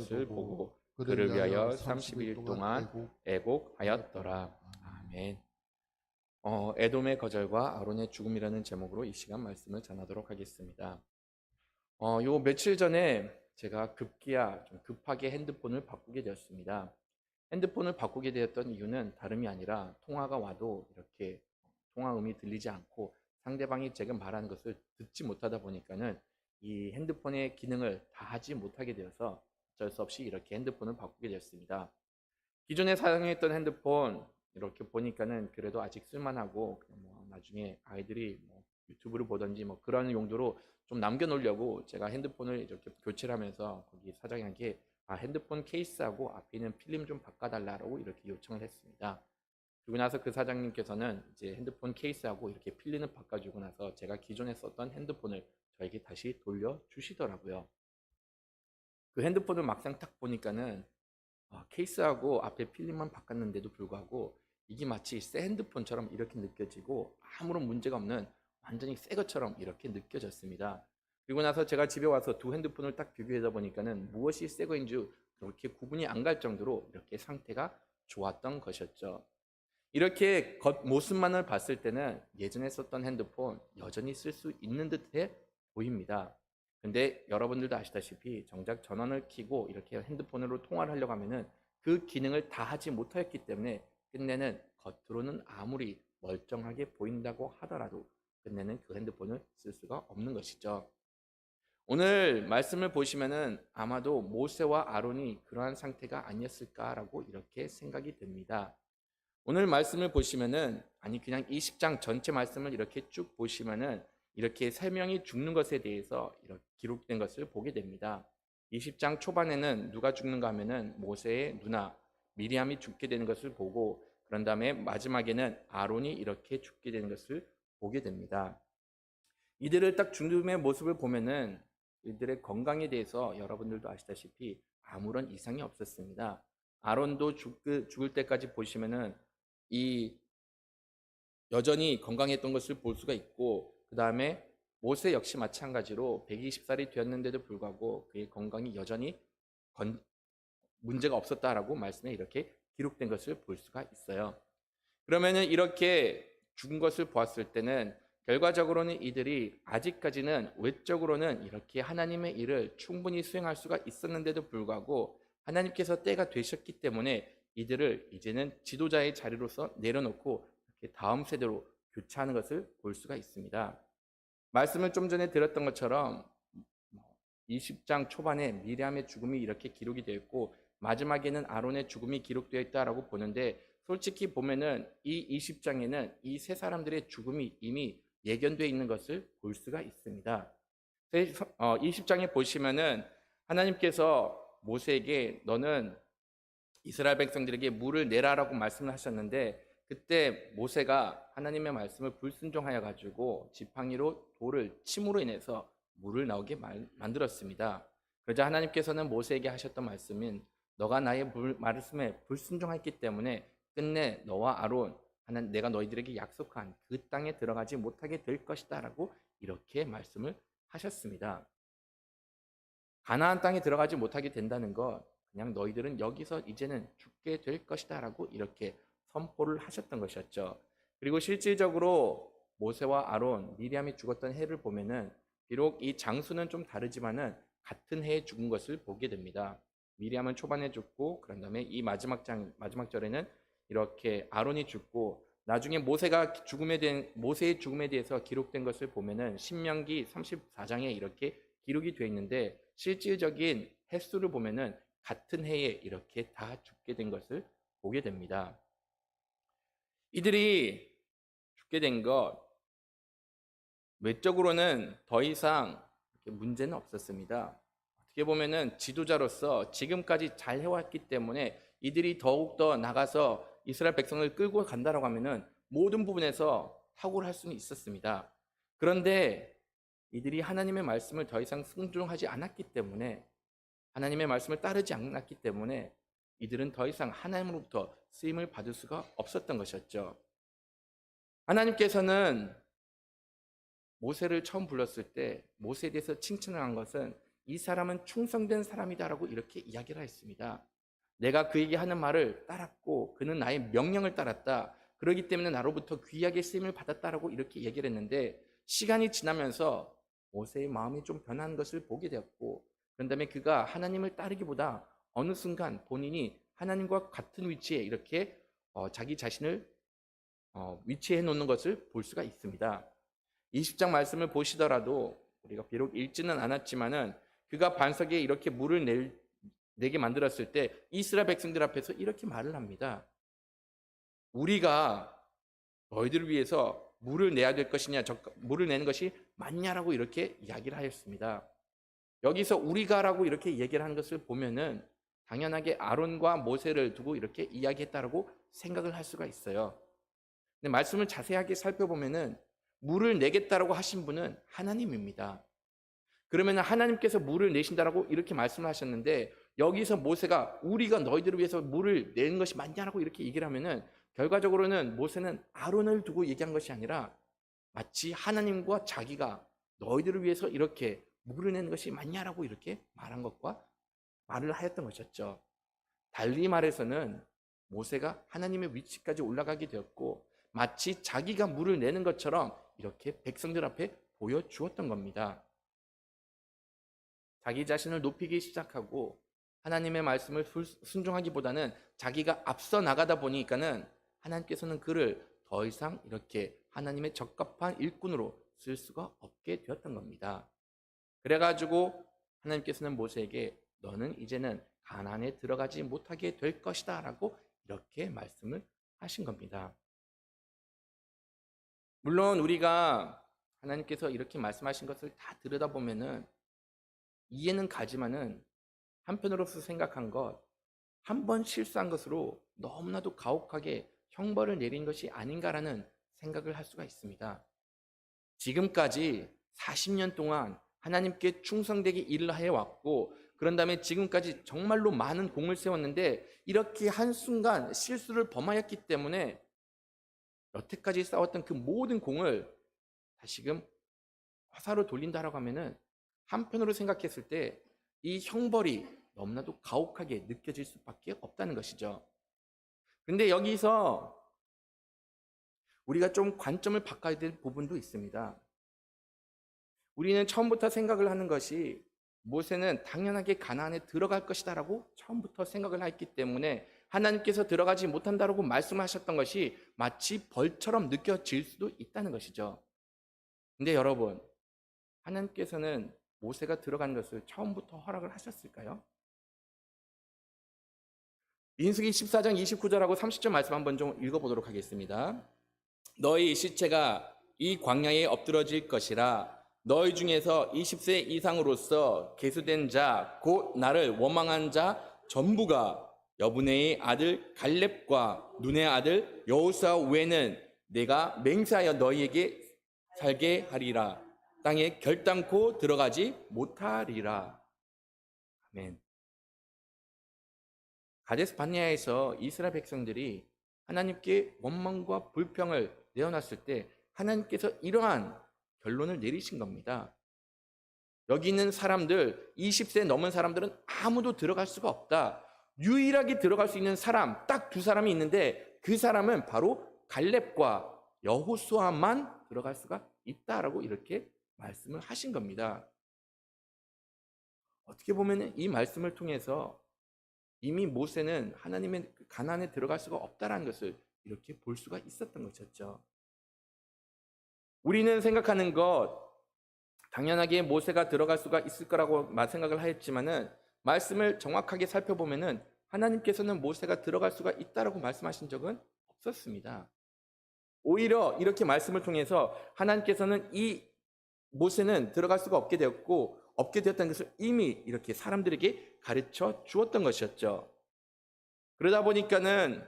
것을 보고 그를 위하여 30일 동안 애곡하였더라. 아멘. 에돔의 거절과 아론의 죽음이라는 제목으로 이 시간 말씀을 전하도록 하겠습니다. 요 며칠 전에 제가 좀 급하게 핸드폰을 바꾸게 되었습니다. 핸드폰을 바꾸게 되었던 이유는 다름이 아니라 통화가 와도 이렇게 통화음이 들리지 않고 상대방이 제가 말하는 것을 듣지 못하다 보니까는 이 핸드폰의 기능을 다 하지 못하게 되어서 어쩔 수 없이 이렇게 핸드폰을 바꾸게 되었습니다. 기존에 사용했던 핸드폰 이렇게 보니까는 그래도 아직 쓸만하고 나중에 아이들이 유튜브를 보든지 그런 용도로 좀 남겨놓으려고 제가 핸드폰을 이렇게 교체를 하면서 거기 사장님께 핸드폰 케이스하고 앞에 있는 필름 좀 바꿔달라고 이렇게 요청을 했습니다. 그리고 나서 그 사장님께서는 이제 핸드폰 케이스하고 이렇게 필름을 바꿔주고 나서 제가 기존에 썼던 핸드폰을 저에게 다시 돌려주시더라고요. 그 핸드폰을 막상 딱 보니까는 케이스하고 앞에 필름만 바꿨는데도 불구하고 이게 마치 새 핸드폰처럼 이렇게 느껴지고 아무런 문제가 없는 완전히 새 것처럼 이렇게 느껴졌습니다. 그리고 나서 제가 집에 와서 두 핸드폰을 딱 비교하다 보니까는 무엇이 새 거인지 그렇게 구분이 안 갈 정도로 이렇게 상태가 좋았던 것이었죠. 이렇게 겉모습만을 봤을 때는 예전에 썼던 핸드폰 여전히 쓸 수 있는 듯해 보입니다. 근데 여러분들도 아시다시피 정작 전원을 켜고 이렇게 핸드폰으로 통화를 하려고 하면은 그 기능을 다 하지 못하였기 때문에 끝내는 겉으로는 아무리 멀쩡하게 보인다고 하더라도 끝내는 그 핸드폰을 쓸 수가 없는 것이죠. 오늘 말씀을 보시면은 아마도 모세와 아론이 그러한 상태가 아니었을까라고 이렇게 생각이 됩니다. 오늘 말씀을 보시면은 그냥 20장 전체 말씀을 이렇게 쭉 보시면은 이렇게 세 명이 죽는 것에 대해서 이렇게 기록된 것을 보게 됩니다. 20장 초반에는 누가 죽는가 하면은 모세의 누나 미리암이 죽게 되는 것을 보고 그런 다음에 마지막에는 아론이 이렇게 죽게 되는 것을 보게 됩니다. 이들을 딱 죽음의 모습을 보면은 이들의 건강에 대해서 여러분들도 아시다시피 아무런 이상이 없었습니다. 아론도 죽을 때까지 보시면은 이 여전히 건강했던 것을 볼 수가 있고 그 다음에 모세 역시 마찬가지로 120살이 되었는데도 불구하고 그의 건강이 여전히 문제가 없었다라고 말씀에 이렇게 기록된 것을 볼 수가 있어요. 그러면은 이렇게 죽은 것을 보았을 때는 결과적으로는 이들이 아직까지는 외적으로는 이렇게 하나님의 일을 충분히 수행할 수가 있었는데도 불구하고 하나님께서 때가 되셨기 때문에 이들을 이제는 지도자의 자리로서 내려놓고 이렇게 다음 세대로 교체하는 것을 볼 수가 있습니다. 말씀을 좀 전에 드렸던 것처럼 20장 초반에 미리암의 죽음이 이렇게 기록이 되어 있고 마지막에는 아론의 죽음이 기록되어 있다라고 보는데 솔직히 보면은 이 20장에는 이 세 사람들의 죽음이 이미 예견되어 있는 것을 볼 수가 있습니다. 20장에 보시면은 하나님께서 모세에게 너는 이스라엘 백성들에게 물을 내라라고 말씀을 하셨는데 그때 모세가 하나님의 말씀을 불순종하여 가지고 지팡이로 돌을 침으로 인해서 물을 나오게 만들었습니다. 그러자 하나님께서는 모세에게 하셨던 말씀인 너가 나의 말씀에 불순종했기 때문에 끝내 너와 아론 내가 너희들에게 약속한 그 땅에 들어가지 못하게 될 것이다 라고 이렇게 말씀을 하셨습니다. 가나안 땅에 들어가지 못하게 된다는 것 그냥 너희들은 여기서 이제는 죽게 될 것이다 라고 이렇게 선포를 하셨던 것이었죠. 그리고 실질적으로 모세와 아론, 미리암이 죽었던 해를 보면은 비록 이 장수는 좀 다르지만은 같은 해에 죽은 것을 보게 됩니다. 미리암은 초반에 죽고 그런 다음에 이 마지막 절에는 이렇게 아론이 죽고 나중에 모세의 죽음에 대해서 기록된 것을 보면은 신명기 34장에 이렇게 기록이 되어 있는데 실질적인 횟수를 보면은 같은 해에 이렇게 다 죽게 된 것을 보게 됩니다. 이들이 죽게 된 것 외적으로는 더 이상 문제는 없었습니다. 어떻게 보면은 지도자로서 지금까지 잘 해왔기 때문에 이들이 더욱더 나가서 이스라엘 백성을 끌고 간다라고 하면은 모든 부분에서 탁월할 수는 있었습니다. 그런데 이들이 하나님의 말씀을 더 이상 순종하지 않았기 때문에 하나님의 말씀을 따르지 않았기 때문에 이들은 더 이상 하나님으로부터 쓰임을 받을 수가 없었던 것이었죠. 하나님께서는 모세를 처음 불렀을 때 모세에 대해서 칭찬을 한 것은 이 사람은 충성된 사람이다라고 이렇게 이야기를 했습니다. 내가 그에게 하는 말을 따랐고 그는 나의 명령을 따랐다. 그렇기 때문에 나로부터 귀하게 쓰임을 받았다라고 이렇게 얘기를 했는데, 시간이 지나면서 모세의 마음이 좀 변한 것을 보게 되었고, 그런 다음에 그가 하나님을 따르기보다 어느 순간 본인이 하나님과 같은 위치에 이렇게 자기 자신을 위치해 놓는 것을 볼 수가 있습니다. 20장 말씀을 보시더라도 우리가 비록 읽지는 않았지만은 그가 반석에 이렇게 물을 내게 만들었을 때 이스라엘 백성들 앞에서 이렇게 말을 합니다. 우리가 너희들을 위해서 물을 내야 될 것이냐, 물을 내는 것이 맞냐라고 이렇게 이야기를 하였습니다. 여기서 우리가라고 이렇게 얘기를 하는 것을 보면은 당연하게 아론과 모세를 두고 이렇게 이야기했다라고 생각을 할 수가 있어요. 근데 말씀을 자세하게 살펴보면은 물을 내겠다라고 하신 분은 하나님입니다. 그러면 하나님께서 물을 내신다라고 이렇게 말씀을 하셨는데, 여기서 모세가 우리가 너희들을 위해서 물을 내는 것이 맞냐라고 이렇게 얘기를 하면은 결과적으로는 모세는 아론을 두고 얘기한 것이 아니라 마치 하나님과 자기가 너희들을 위해서 이렇게 물을 내는 것이 맞냐라고 이렇게 말한 것과 말을 하였던 것이었죠. 달리 말해서는 모세가 하나님의 위치까지 올라가게 되었고 마치 자기가 물을 내는 것처럼 이렇게 백성들 앞에 보여주었던 겁니다. 자기 자신을 높이기 시작하고 하나님의 말씀을 순종하기보다는 자기가 앞서 나가다 보니까는 하나님께서는 그를 더 이상 이렇게 하나님의 적합한 일꾼으로 쓸 수가 없게 되었던 겁니다. 그래가지고 하나님께서는 모세에게 너는 이제는 가나안에 들어가지 못하게 될 것이다 라고 이렇게 말씀을 하신 겁니다. 물론 우리가 하나님께서 이렇게 말씀하신 것을 다 들여다보면은 이해는 가지만은 한편으로서 생각한 것, 한 번 실수한 것으로 너무나도 가혹하게 형벌을 내린 것이 아닌가라는 생각을 할 수가 있습니다. 지금까지 40년 동안 하나님께 충성되게 일을 해왔고 그런 다음에 지금까지 정말로 많은 공을 세웠는데 이렇게 한순간 실수를 범하였기 때문에 여태까지 쌓았던 그 모든 공을 다시금 화살로 돌린다라고 하면은 한편으로 생각했을 때 이 형벌이 너무나도 가혹하게 느껴질 수밖에 없다는 것이죠. 근데 여기서 우리가 좀 관점을 바꿔야 될 부분도 있습니다. 우리는 처음부터 생각을 하는 것이 모세는 당연하게 가나안에 들어갈 것이다라고 처음부터 생각을 했기 때문에 하나님께서 들어가지 못한다라고 말씀하셨던 것이 마치 벌처럼 느껴질 수도 있다는 것이죠. 근데 여러분, 하나님께서는 모세가 들어간 것을 처음부터 허락을 하셨을까요? 민수기 14장 29절하고 30절 말씀 한번 좀 읽어보도록 하겠습니다. 너희 시체가 이 광야에 엎드러질 것이라 너희 중에서 20세 이상으로서 계수된 자 곧 나를 원망한 자 전부가 여분의 아들 갈렙과 눈의 아들 여호수아 외에는 내가 맹세하여 너희에게 살게 하리라. 땅에 결단코 들어가지 못하리라. 아멘. 가데스 바네아에서 이스라엘 백성들이 하나님께 원망과 불평을 내어놨을 때 하나님께서 이러한 결론을 내리신 겁니다. 여기 있는 사람들, 20세 넘은 사람들은 아무도 들어갈 수가 없다. 유일하게 들어갈 수 있는 사람, 딱 두 사람이 있는데 그 사람은 바로 갈렙과 여호수아만 들어갈 수가 있다라고 이렇게 말씀을 하신 겁니다. 어떻게 보면 이 말씀을 통해서 이미 모세는 하나님의 가나안에 들어갈 수가 없다라는 것을 이렇게 볼 수가 있었던 것이었죠. 우리는 생각하는 것 당연하게 모세가 들어갈 수가 있을 거라고 생각을 하였지만은 말씀을 정확하게 살펴보면은 하나님께서는 모세가 들어갈 수가 있다라고 말씀하신 적은 없었습니다. 오히려 이렇게 말씀을 통해서 하나님께서는 이 모세는 들어갈 수가 없게 되었다는 것을 이미 이렇게 사람들에게 가르쳐 주었던 것이었죠. 그러다 보니까는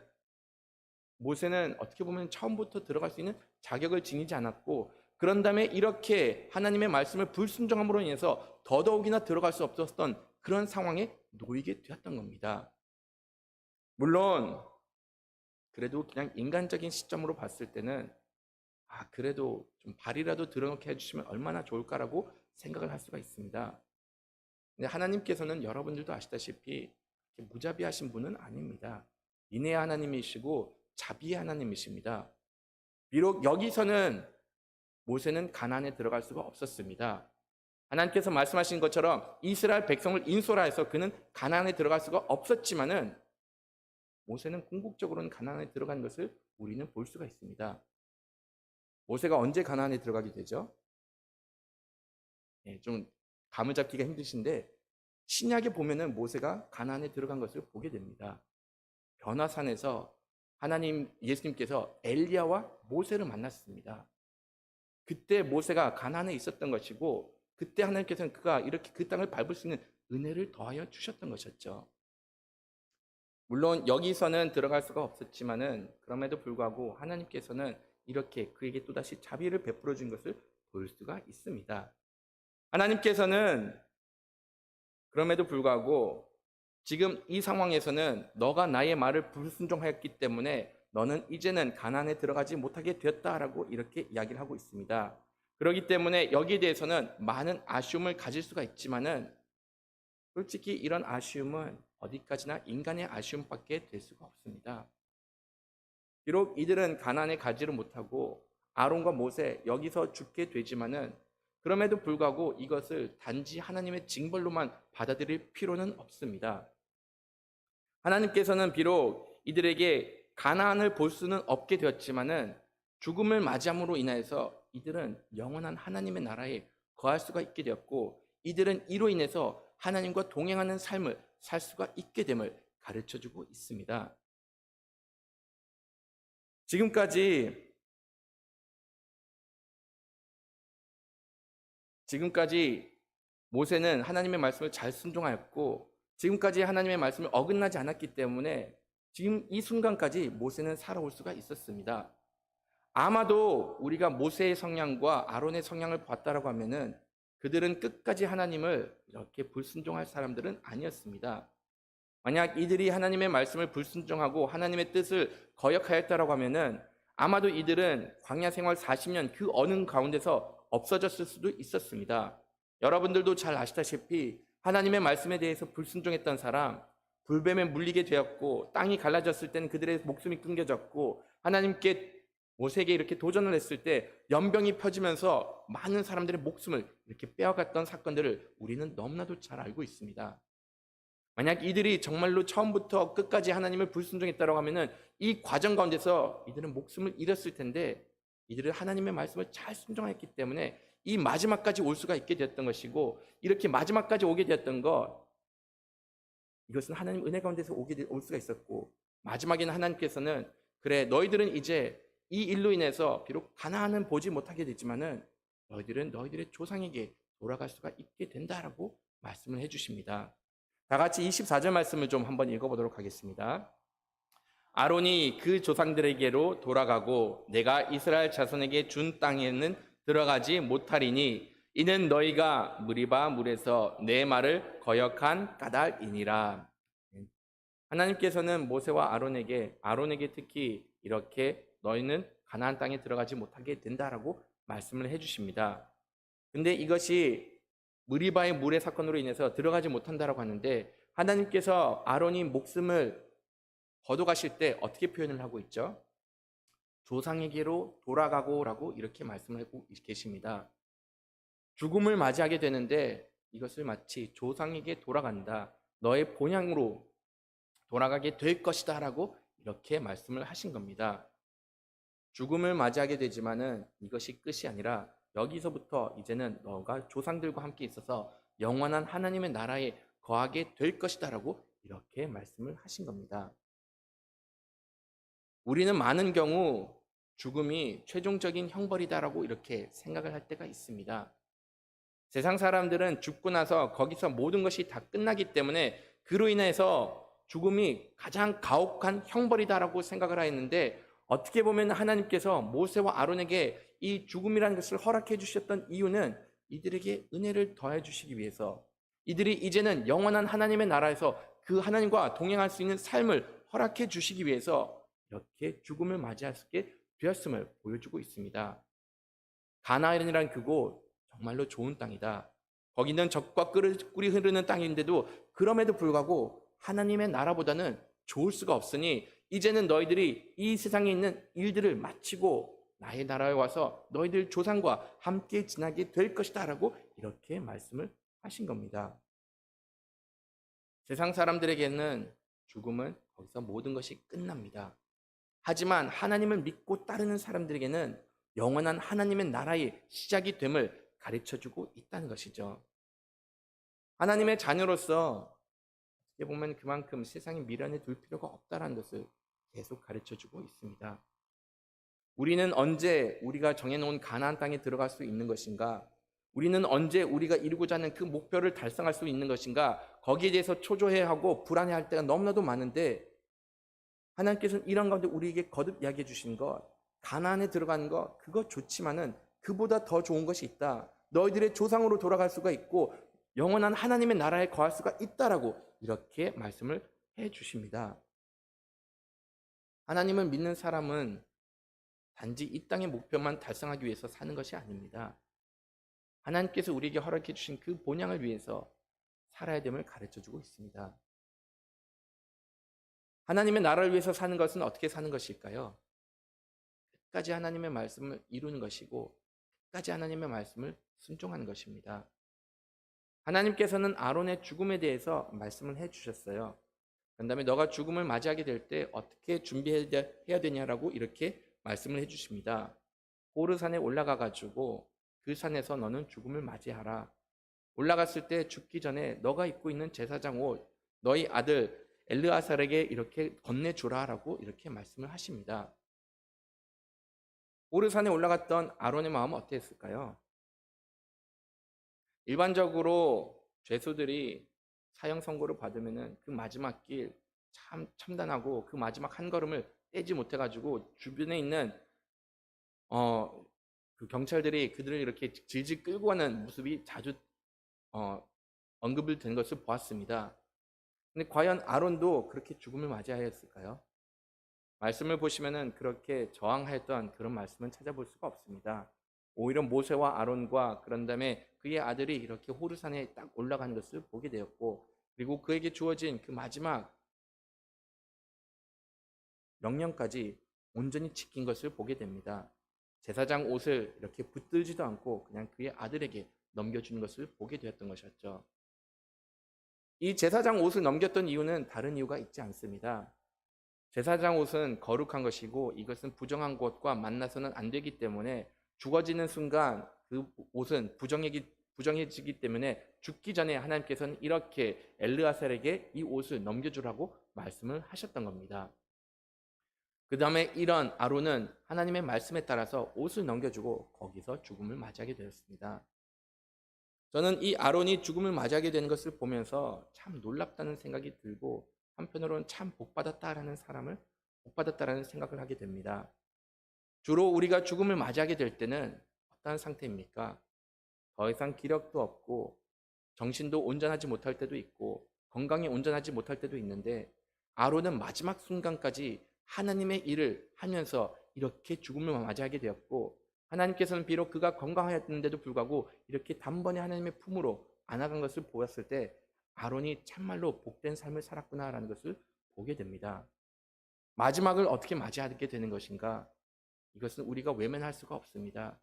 모세는 어떻게 보면 처음부터 들어갈 수 있는 자격을 지니지 않았고 그런 다음에 이렇게 하나님의 말씀을 불순종함으로 인해서 더더욱이나 들어갈 수 없었던 그런 상황에 놓이게 되었던 겁니다. 물론 그래도 그냥 인간적인 시점으로 봤을 때는 그래도 좀 발이라도 들어놓게 해주시면 얼마나 좋을까라고 생각을 할 수가 있습니다. 근데 하나님께서는 여러분들도 아시다시피 무자비하신 분은 아닙니다. 인애의 하나님이시고 자비의 하나님이십니다. 비록 여기서는 모세는 가나안에 들어갈 수가 없었습니다. 하나님께서 말씀하신 것처럼 이스라엘 백성을 인솔하 해서 그는 가나안에 들어갈 수가 없었지만은 모세는 궁극적으로는 가나안에 들어간 것을 우리는 볼 수가 있습니다. 모세가 언제 가나안에 들어가게 되죠? 좀 감을 잡기가 힘드신데 신약에 보면은 모세가 가나안에 들어간 것을 보게 됩니다. 변화산에서 하나님 예수님께서 엘리야와 모세를 만났습니다. 그때 모세가 가나안에 있었던 것이고 그때 하나님께서는 그가 이렇게 그 땅을 밟을 수 있는 은혜를 더하여 주셨던 것이었죠. 물론 여기서는 들어갈 수가 없었지만은 그럼에도 불구하고 하나님께서는 이렇게 그에게 또다시 자비를 베풀어 준 것을 볼 수가 있습니다. 하나님께서는 그럼에도 불구하고 지금 이 상황에서는 너가 나의 말을 불순종하였기 때문에 너는 이제는 가나안에 들어가지 못하게 되었다라고 이렇게 이야기를 하고 있습니다. 그렇기 때문에 여기에 대해서는 많은 아쉬움을 가질 수가 있지만은 솔직히 이런 아쉬움은 어디까지나 인간의 아쉬움밖에 될 수가 없습니다. 비록 이들은 가나안에 가지를 못하고 아론과 모세 여기서 죽게 되지만은 그럼에도 불구하고 이것을 단지 하나님의 징벌로만 받아들일 필요는 없습니다. 하나님께서는 비록 이들에게 가나안을 볼 수는 없게 되었지만은 죽음을 맞이함으로 인해서 이들은 영원한 하나님의 나라에 거할 수가 있게 되었고 이들은 이로 인해서 하나님과 동행하는 삶을 살 수가 있게 됨을 가르쳐주고 있습니다. 지금까지 모세는 하나님의 말씀을 잘 순종하였고 지금까지 하나님의 말씀을 어긋나지 않았기 때문에 지금 이 순간까지 모세는 살아올 수가 있었습니다. 아마도 우리가 모세의 성향과 아론의 성향을 봤다라고 하면은 그들은 끝까지 하나님을 이렇게 불순종할 사람들은 아니었습니다. 만약 이들이 하나님의 말씀을 불순종하고 하나님의 뜻을 거역하였다라고 하면은 아마도 이들은 광야 생활 40년 그 어느 가운데서 없어졌을 수도 있었습니다. 여러분들도 잘 아시다시피 하나님의 말씀에 대해서 불순종했던 사람, 불뱀에 물리게 되었고 땅이 갈라졌을 때는 그들의 목숨이 끊겨졌고 하나님께 모세에게 이렇게 도전을 했을 때 연병이 펴지면서 많은 사람들의 목숨을 이렇게 빼앗겼던 사건들을 우리는 너무나도 잘 알고 있습니다. 만약 이들이 정말로 처음부터 끝까지 하나님을 불순종했다고 하면은 이 과정 가운데서 이들은 목숨을 잃었을 텐데 이들은 하나님의 말씀을 잘 순종했기 때문에 이 마지막까지 올 수가 있게 되었던 것이고 이렇게 마지막까지 오게 되었던 것 이것은 하나님 은혜 가운데서 올 수가 있었고 마지막에는 하나님께서는 그래 너희들은 이제 이 일로 인해서 비록 가나안은 보지 못하게 되지만은 너희들은 너희들의 조상에게 돌아갈 수가 있게 된다라고 말씀을 해주십니다. 다 같이 24절 말씀을 좀 한번 읽어보도록 하겠습니다. 아론이 그 조상들에게로 돌아가고 내가 이스라엘 자손에게 준 땅에는 들어가지 못하리니 이는 너희가 무리바 물에서 내 말을 거역한 까닭이니라. 하나님께서는 모세와 아론에게 특히 이렇게 너희는 가나안 땅에 들어가지 못하게 된다라고 말씀을 해주십니다. 근데 이것이 무리바의 물의 사건으로 인해서 들어가지 못한다라고 하는데 하나님께서 아론이 목숨을 거둬가실 때 어떻게 표현을 하고 있죠? 조상에게로 돌아가고라고 이렇게 말씀을 하고 계십니다. 죽음을 맞이하게 되는데 이것을 마치 조상에게 돌아간다. 너의 본향으로 돌아가게 될 것이다 라고 이렇게 말씀을 하신 겁니다. 죽음을 맞이하게 되지만은 이것이 끝이 아니라 여기서부터 이제는 너가 조상들과 함께 있어서 영원한 하나님의 나라에 거하게 될 것이다 라고 이렇게 말씀을 하신 겁니다. 우리는 많은 경우 죽음이 최종적인 형벌이다라고 이렇게 생각을 할 때가 있습니다. 세상 사람들은 죽고 나서 거기서 모든 것이 다 끝나기 때문에 그로 인해서 죽음이 가장 가혹한 형벌이다라고 생각을 하였는데 어떻게 보면 하나님께서 모세와 아론에게 이 죽음이라는 것을 허락해 주셨던 이유는 이들에게 은혜를 더해 주시기 위해서 이들이 이제는 영원한 하나님의 나라에서 그 하나님과 동행할 수 있는 삶을 허락해 주시기 위해서 이렇게 죽음을 맞이할 수 있게 되었음을 보여주고 있습니다. 가나안이라는 그곳 정말로 좋은 땅이다. 거기는 적과 꿀이 흐르는 땅인데도 그럼에도 불구하고 하나님의 나라보다는 좋을 수가 없으니 이제는 너희들이 이 세상에 있는 일들을 마치고 나의 나라에 와서 너희들 조상과 함께 지나게 될 것이다 라고 이렇게 말씀을 하신 겁니다. 세상 사람들에게는 죽음은 거기서 모든 것이 끝납니다. 하지만 하나님을 믿고 따르는 사람들에게는 영원한 하나님의 나라의 시작이 됨을 가르쳐주고 있다는 것이죠. 하나님의 자녀로서 어떻게 보면 그만큼 세상의 미련에 둘 필요가 없다는 것을 계속 가르쳐주고 있습니다. 우리는 언제 우리가 정해놓은 가나안 땅에 들어갈 수 있는 것인가? 우리는 언제 우리가 이루고자 하는 그 목표를 달성할 수 있는 것인가? 거기에 대해서 초조해하고 불안해할 때가 너무나도 많은데 하나님께서는 이런 가운데 우리에게 거듭 이야기해 주신 것, 가나안에 들어가는 것, 그거 좋지만은 그보다 더 좋은 것이 있다. 너희들의 조상으로 돌아갈 수가 있고 영원한 하나님의 나라에 거할 수가 있다라고 이렇게 말씀을 해 주십니다. 하나님을 믿는 사람은 단지 이 땅의 목표만 달성하기 위해서 사는 것이 아닙니다. 하나님께서 우리에게 허락해 주신 그 본향을 위해서 살아야 됨을 가르쳐 주고 있습니다. 하나님의 나라를 위해서 사는 것은 어떻게 사는 것일까요? 끝까지 하나님의 말씀을 이루는 것이고 끝까지 하나님의 말씀을 순종하는 것입니다. 하나님께서는 아론의 죽음에 대해서 말씀을 해 주셨어요. 그 다음에 너가 죽음을 맞이하게 될 때 어떻게 준비해야 되냐라고 이렇게 말씀을 해 주십니다. 호르산에 올라가 가지고 그 산에서 너는 죽음을 맞이하라. 올라갔을 때 죽기 전에 너가 입고 있는 제사장 옷 너희 아들 엘르아살에게 이렇게 건네주라라고 이렇게 말씀을 하십니다. 호르산에 올라갔던 아론의 마음은 어땠을까요? 일반적으로 죄수들이 사형 선고를 받으면은 그 마지막 길 참 참단하고 그 마지막 한 걸음을 떼지 못해 가지고 주변에 있는 그 경찰들이 그들을 이렇게 질질 끌고 가는 모습이 자주 언급을 된 것을 보았습니다. 근데 과연 아론도 그렇게 죽음을 맞이하였을까요? 말씀을 보시면은 그렇게 저항하였던 그런 말씀은 찾아볼 수가 없습니다. 오히려 모세와 아론과 그런 다음에 그의 아들이 이렇게 호르산에 딱 올라가는 것을 보게 되었고 그리고 그에게 주어진 그 마지막 명령까지 온전히 지킨 것을 보게 됩니다. 제사장 옷을 이렇게 붙들지도 않고 그냥 그의 아들에게 넘겨주는 것을 보게 되었던 것이었죠. 이 제사장 옷을 넘겼던 이유는 다른 이유가 있지 않습니다. 제사장 옷은 거룩한 것이고 이것은 부정한 것과 만나서는 안 되기 때문에 죽어지는 순간 그 옷은 부정해지기 때문에 죽기 전에 하나님께서는 이렇게 엘르아살에게 이 옷을 넘겨주라고 말씀을 하셨던 겁니다. 그 다음에 이런 아론은 하나님의 말씀에 따라서 옷을 넘겨주고 거기서 죽음을 맞이하게 되었습니다. 저는 이 아론이 죽음을 맞이하게 되는 것을 보면서 참 놀랍다는 생각이 들고 한편으로는 참 복받았다라는 생각을 하게 됩니다. 주로 우리가 죽음을 맞이하게 될 때는 어떠한 상태입니까? 더 이상 기력도 없고 정신도 온전하지 못할 때도 있고 건강이 온전하지 못할 때도 있는데 아론은 마지막 순간까지 하나님의 일을 하면서 이렇게 죽음을 맞이하게 되었고 하나님께서는 비록 그가 건강하였는데도 불구하고 이렇게 단번에 하나님의 품으로 안아간 것을 보았을 때 아론이 참말로 복된 삶을 살았구나라는 것을 보게 됩니다. 마지막을 어떻게 맞이하게 되는 것인가? 이것은 우리가 외면할 수가 없습니다.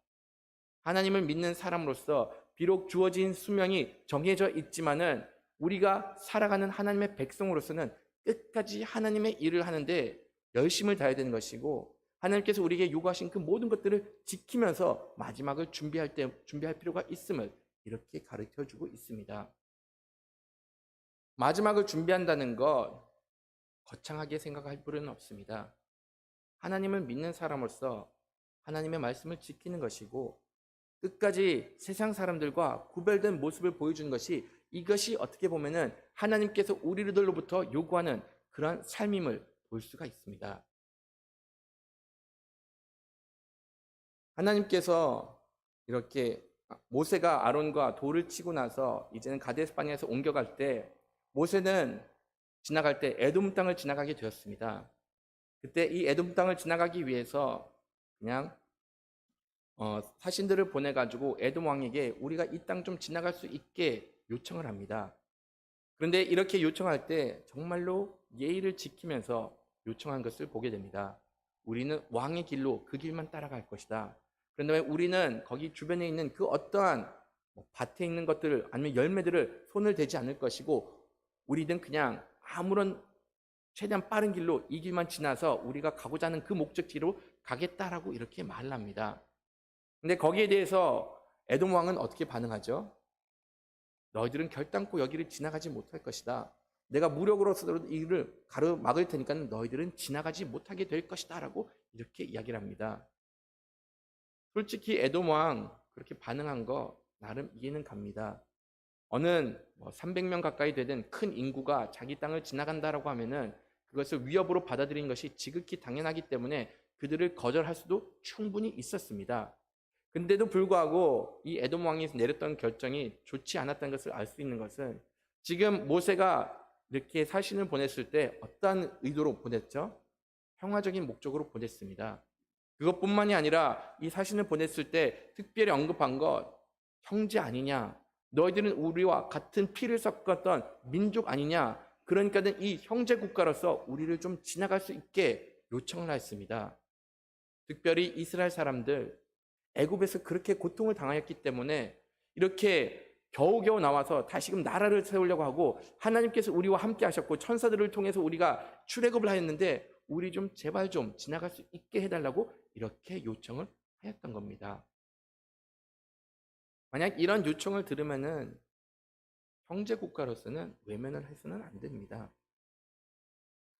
하나님을 믿는 사람으로서 비록 주어진 수명이 정해져 있지만은 우리가 살아가는 하나님의 백성으로서는 끝까지 하나님의 일을 하는데 열심을 다해야 되는 것이고 하나님께서 우리에게 요구하신 그 모든 것들을 지키면서 마지막을 준비할 필요가 있음을 이렇게 가르쳐주고 있습니다. 마지막을 준비한다는 것 거창하게 생각할 필요는 없습니다. 하나님을 믿는 사람으로서 하나님의 말씀을 지키는 것이고 끝까지 세상 사람들과 구별된 모습을 보여주는 것이 이것이 어떻게 보면은 하나님께서 우리들로부터 요구하는 그러한 삶임을 볼 수가 있습니다. 하나님께서 이렇게 모세가 아론과 돌을 치고 나서 이제는 가데스 바네아에서 옮겨갈 때 모세는 지나갈 때 에돔 땅을 지나가게 되었습니다. 그때 이 에돔 땅을 지나가기 위해서 그냥 사신들을 보내가지고 에돔 왕에게 우리가 이 땅 좀 지나갈 수 있게 요청을 합니다. 그런데 이렇게 요청할 때 정말로 예의를 지키면서 요청한 것을 보게 됩니다. 우리는 왕의 길로 그 길만 따라갈 것이다. 그런데 우리는 거기 주변에 있는 그 어떠한 밭에 있는 것들을 아니면 열매들을 손을 대지 않을 것이고 우리는 그냥 아무런 최대한 빠른 길로 이 길만 지나서 우리가 가고자 하는 그 목적지로 가겠다라고 이렇게 말을 합니다. 근데 거기에 대해서 에돔 왕은 어떻게 반응하죠? 너희들은 결단코 여기를 지나가지 못할 것이다. 내가 무력으로서도 이 길을 가로막을 테니까 너희들은 지나가지 못하게 될 것이다 라고 이렇게 이야기를 합니다. 솔직히 에돔 왕 그렇게 반응한 거 나름 이해는 갑니다. 어느 300명 가까이 되는 큰 인구가 자기 땅을 지나간다라고 하면은 그것을 위협으로 받아들이는 것이 지극히 당연하기 때문에 그들을 거절할 수도 충분히 있었습니다. 근데도 불구하고 이 에돔 왕이 내렸던 결정이 좋지 않았다는 것을 알 수 있는 것은 지금 모세가 이렇게 사신을 보냈을 때 어떠한 의도로 보냈죠? 평화적인 목적으로 보냈습니다. 그것뿐만이 아니라 이 사신을 보냈을 때 특별히 언급한 것 형제 아니냐? 너희들은 우리와 같은 피를 섞었던 민족 아니냐? 그러니까는 이 형제 국가로서 우리를 좀 지나갈 수 있게 요청을 했습니다. 특별히 이스라엘 사람들 애굽에서 그렇게 고통을 당하였기 때문에 이렇게 겨우겨우 나와서 다시금 나라를 세우려고 하고 하나님께서 우리와 함께 하셨고 천사들을 통해서 우리가 출애굽을 하였는데 우리 좀 제발 좀 지나갈 수 있게 해달라고 이렇게 요청을 하였던 겁니다. 만약 이런 요청을 들으면은 형제 국가로서는 외면을 해서는 안 됩니다.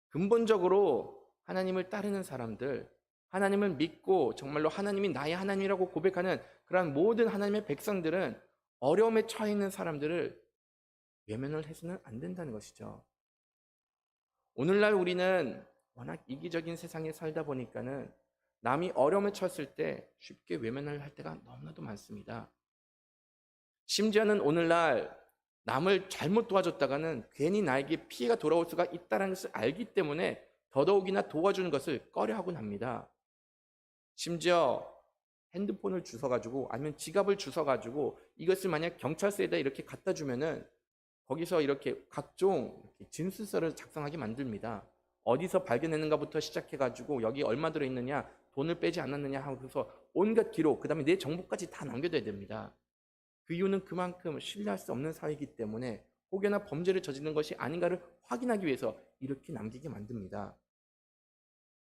근본적으로 하나님을 따르는 사람들, 하나님을 믿고 정말로 하나님이 나의 하나님이라고 고백하는 그러한 모든 하나님의 백성들은 어려움에 처해 있는 사람들을 외면을 해서는 안 된다는 것이죠. 오늘날 우리는 워낙 이기적인 세상에 살다 보니까는 남이 어려움에 처했을 때 쉽게 외면을 할 때가 너무나도 많습니다. 심지어는 오늘날 남을 잘못 도와줬다가는 괜히 나에게 피해가 돌아올 수가 있다는 것을 알기 때문에 더더욱이나 도와주는 것을 꺼려하곤 합니다. 심지어 핸드폰을 주워가지고 아니면 지갑을 주워가지고 이것을 만약 경찰서에다 이렇게 갖다 주면은 거기서 이렇게 각종 진술서를 작성하게 만듭니다. 어디서 발견했는가부터 시작해가지고 여기 얼마 들어있느냐, 돈을 빼지 않았느냐 하고서 온갖 기록, 그 다음에 내 정보까지 다 남겨둬야 됩니다. 그 이유는 그만큼 신뢰할 수 없는 사회이기 때문에 혹여나 범죄를 저지른 것이 아닌가를 확인하기 위해서 이렇게 남기게 만듭니다.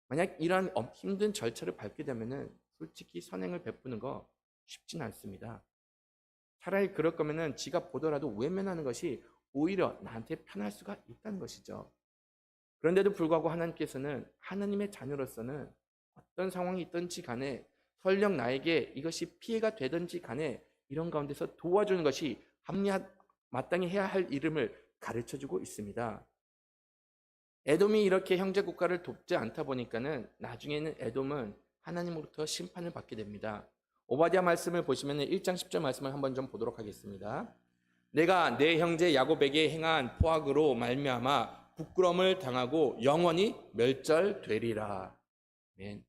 만약 이러한 힘든 절차를 밟게 되면은 솔직히 선행을 베푸는 거 쉽진 않습니다. 차라리 그럴 거면은 지가 보더라도 외면하는 것이 오히려 나한테 편할 수가 있다는 것이죠. 그런데도 불구하고 하나님께서는 하나님의 자녀로서는 어떤 상황이 있든지 간에 설령 나에게 이것이 피해가 되든지 간에 이런 가운데서 도와주는 것이 마땅히 해야 할 일임을 가르쳐주고 있습니다. 에돔이 이렇게 형제 국가를 돕지 않다 보니까는 나중에는 에돔은 하나님으로부터 심판을 받게 됩니다. 오바댜 말씀을 보시면 1장 10절 말씀을 한번 좀 보도록 하겠습니다. 내가 내 형제 야곱에게 행한 포악으로 말미암아 부끄러움을 당하고 영원히 멸절되리라. 아멘.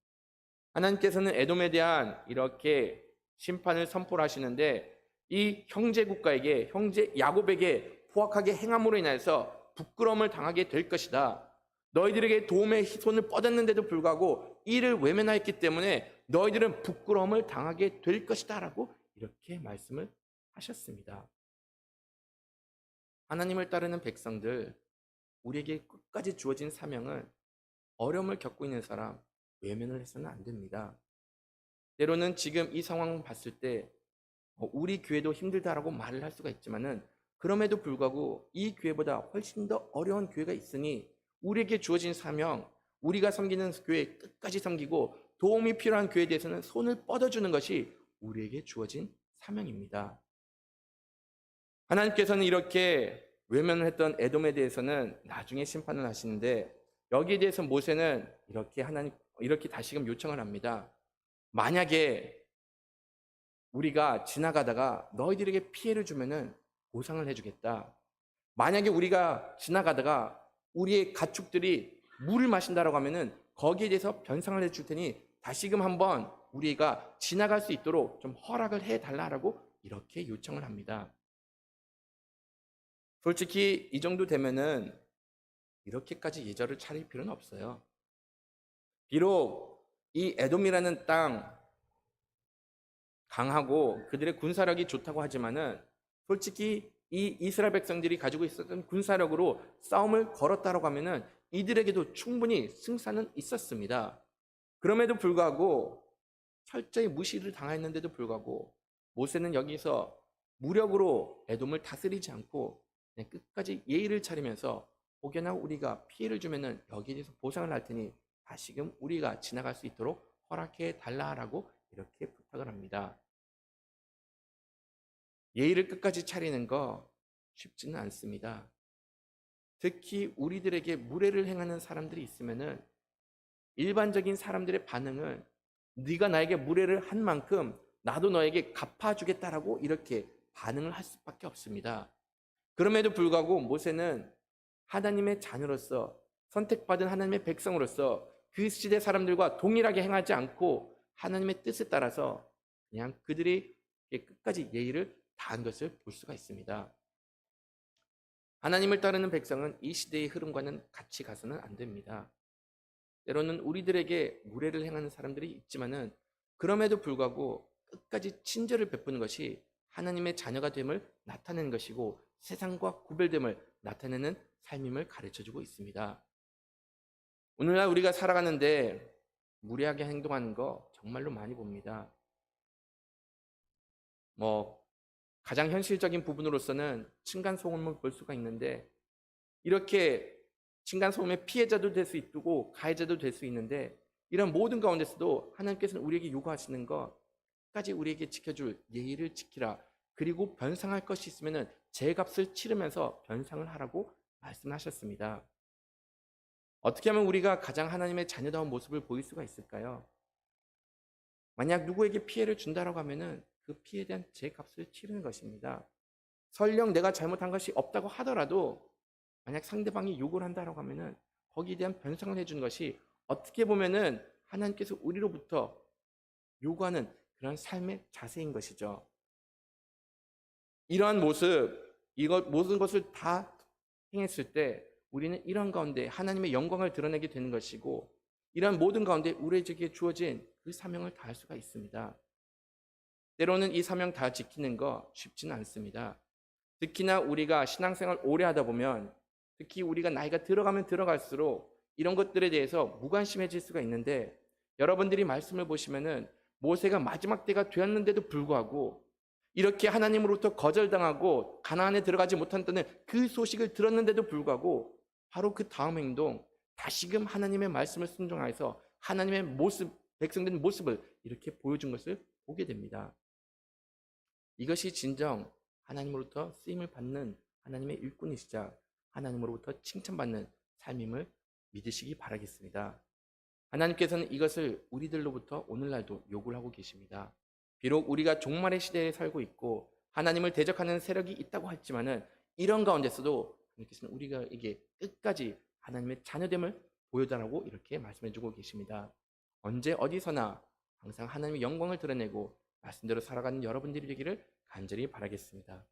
하나님께서는 에돔에 대한 이렇게 심판을 선포를 하시는데 이 형제 국가에게 형제 야곱에게 포악하게 행함으로 인해서 부끄러움을 당하게 될 것이다. 너희들에게 도움의 손을 뻗었는데도 불구하고 이를 외면하였기 때문에 너희들은 부끄러움을 당하게 될 것이다 라고 이렇게 말씀을 하셨습니다. 하나님을 따르는 백성들, 우리에게 끝까지 주어진 사명은 어려움을 겪고 있는 사람 외면을 해서는 안 됩니다. 때로는 지금 이 상황을 봤을 때 우리 교회도 힘들다라고 말을 할 수가 있지만은 그럼에도 불구하고 이 교회보다 훨씬 더 어려운 교회가 있으니 우리에게 주어진 사명, 우리가 섬기는 교회 끝까지 섬기고 도움이 필요한 교회에 대해서는 손을 뻗어주는 것이 우리에게 주어진 사명입니다. 하나님께서는 이렇게 외면을 했던 에돔에 대해서는 나중에 심판을 하시는데 여기에 대해서 모세는 이렇게 다시금 요청을 합니다. 만약에 우리가 지나가다가 너희들에게 피해를 주면은 보상을 해주겠다. 만약에 우리가 지나가다가 우리의 가축들이 물을 마신다라고 하면은 거기에 대해서 변상을 해줄 테니 다시금 한번 우리가 지나갈 수 있도록 좀 허락을 해달라고 이렇게 요청을 합니다. 솔직히 이 정도 되면은 이렇게까지 예절을 차릴 필요는 없어요. 비록 이 에돔이라는 땅 강하고 그들의 군사력이 좋다고 하지만은 솔직히 이 이스라엘 백성들이 가지고 있었던 군사력으로 싸움을 걸었다라고 하면은 이들에게도 충분히 승산은 있었습니다. 그럼에도 불구하고 철저히 무시를 당했는데도 불구하고 모세는 여기서 무력으로 에돔을 다스리지 않고 그냥 끝까지 예의를 차리면서 혹여나 우리가 피해를 주면은 여기에 대해서 보상을 할 테니 다시금 우리가 지나갈 수 있도록 허락해 달라라고 이렇게 부탁을 합니다. 예의를 끝까지 차리는 거 쉽지는 않습니다. 특히 우리들에게 무례를 행하는 사람들이 있으면은 일반적인 사람들의 반응은 네가 나에게 무례를 한 만큼 나도 너에게 갚아주겠다라고 이렇게 반응을 할 수밖에 없습니다. 그럼에도 불구하고 모세는 하나님의 자녀로서 선택받은 하나님의 백성으로서 그 시대 사람들과 동일하게 행하지 않고 하나님의 뜻에 따라서 그냥 그들이 끝까지 예의를 다한 것을 볼 수가 있습니다. 하나님을 따르는 백성은 이 시대의 흐름과는 같이 가서는 안 됩니다. 때로는 우리들에게 무례를 행하는 사람들이 있지만은 그럼에도 불구하고 끝까지 친절을 베푸는 것이 하나님의 자녀가 됨을 나타내는 것이고 세상과 구별됨을 나타내는 삶임을 가르쳐주고 있습니다. 오늘날 우리가 살아가는데 무례하게 행동하는 거 정말로 많이 봅니다. 가장 현실적인 부분으로서는 층간소음을 볼 수가 있는데 이렇게 층간소음의 피해자도 될 수 있고 가해자도 될 수 있는데 이런 모든 가운데서도 하나님께서는 우리에게 요구하시는 것까지 우리에게 지켜줄 예의를 지키라. 그리고 변상할 것이 있으면 죄값을 치르면서 변상을 하라고 말씀하셨습니다. 어떻게 하면 우리가 가장 하나님의 자녀다운 모습을 보일 수가 있을까요? 만약 누구에게 피해를 준다라고 하면은 그 피해에 대한 죄값을 치르는 것입니다. 설령 내가 잘못한 것이 없다고 하더라도 만약 상대방이 욕을 한다라고 하면은 거기에 대한 변상을 해주는 것이 어떻게 보면은 하나님께서 우리로부터 요구하는 그런 삶의 자세인 것이죠. 이러한 모습, 이것 모든 것을 다 행했을 때 우리는 이런 가운데 하나님의 영광을 드러내게 되는 것이고 이러한 모든 가운데 우리에게 주어진 그 사명을 다할 수가 있습니다. 때로는 이 사명 다 지키는 거 쉽지는 않습니다. 특히나 우리가 신앙생활 오래 하다 보면 특히 우리가 나이가 들어가면 들어갈수록 이런 것들에 대해서 무관심해질 수가 있는데 여러분들이 말씀을 보시면은 모세가 마지막 때가 되었는데도 불구하고 이렇게 하나님으로부터 거절당하고 가나안에 들어가지 못한다는 그 소식을 들었는데도 불구하고 바로 그 다음 행동 다시금 하나님의 말씀을 순종하여서 하나님의 모습, 백성된 모습을 이렇게 보여준 것을 보게 됩니다. 이것이 진정 하나님으로부터 쓰임을 받는 하나님의 일꾼이시자 하나님으로부터 칭찬받는 삶임을 믿으시기 바라겠습니다. 하나님께서는 이것을 우리들로부터 오늘날도 요구를 하고 계십니다. 비록 우리가 종말의 시대에 살고 있고 하나님을 대적하는 세력이 있다고 했지만은 이런 가운데서도 하나님께서는 우리에게 끝까지 하나님의 자녀됨을 보여달라고 이렇게 말씀해주고 계십니다. 언제 어디서나 항상 하나님의 영광을 드러내고 말씀대로 살아가는 여러분들이 되기를 간절히 바라겠습니다.